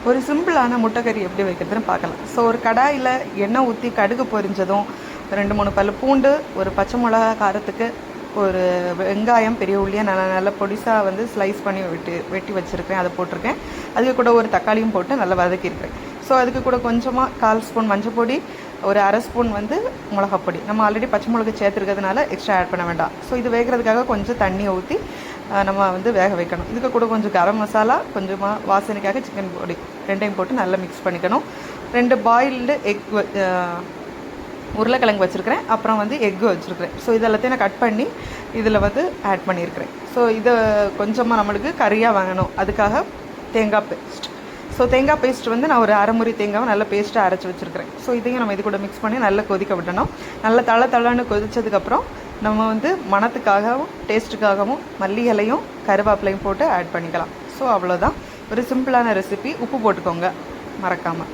ஒரு சிம்பிளான முட்டைக்கறி எப்படி வைக்கிறதுன்னு பார்க்கலாம். ஸோ ஒரு கடாயில் எண்ணெய் ஊற்றி கடுகு பொரிஞ்சதும் 2-3 பல்லு பூண்டு, ஒரு பச்சை மிளகா காரத்துக்கு, ஒரு வெங்காயம் பெரிய உள்ளியாக நல்லா பொடிசாக வந்து ஸ்லைஸ் பண்ணி வெட்டி வச்சுருக்கேன், அதை போட்டிருக்கேன். அதுக்கு கூட ஒரு தக்காளியும் போட்டு நல்லா வதக்கியிருக்கேன். ஸோ அதுக்கு கூட கொஞ்சமாக 1/4 ஸ்பூன் மஞ்சள் பொடி, ஒரு 1/2 ஸ்பூன் வந்து மிளகாப்பொடி. நம்ம ஆல்ரெடி பச்சை மிளகு சேர்த்துருக்கிறதுனால எக்ஸ்ட்ரா ஆட் பண்ண வேண்டாம். ஸோ இது வேகிறதுக்காக கொஞ்சம் தண்ணியை ஊற்றி நம்ம வந்து வேக வைக்கணும். இதுக்கு கூட கொஞ்சம் கரம் மசாலா, கொஞ்சமாக வாசனைக்காக சிக்கன் பொடி, ரெண்டையும் போட்டு நல்லா மிக்ஸ் பண்ணிக்கணும். 2 பாயில்டு எக் உருளைக்கிழங்கு வச்சுருக்கிறேன், அப்புறம் வந்து எக்கு வச்சுருக்கிறேன். ஸோ இதெல்லாத்தையும் நான் கட் பண்ணி இதில் வந்து ஆட் பண்ணியிருக்கிறேன். ஸோ இதை கொஞ்சமாக நம்மளுக்கு கறியாக வாங்கணும், அதுக்காக தேங்காய் பேஸ்ட். ஸோ தேங்காய் பேஸ்ட் வந்து நான் ஒரு அரை முறி தேங்காவை நல்லா பேஸ்ட்டாக அரைச்சி வச்சுருக்கிறேன். ஸோ இதையும் நம்ம இது கூட மிக்ஸ் பண்ணி நல்லா கொதிக்க விடணும். நல்லா தளன்னு கொதித்ததுக்கப்புறம் நம்ம வந்து மணத்துக்காகவும் டேஸ்ட்டுக்காகவும் மல்லி இலையும் கருவேப்பிலையும் போட்டு ஆட் பண்ணிக்கலாம். ஸோ அவ்வளோதான், ஒரு சிம்பிளான ரெசிபி. உப்பு போட்டுக்கோங்க மறக்காமல்.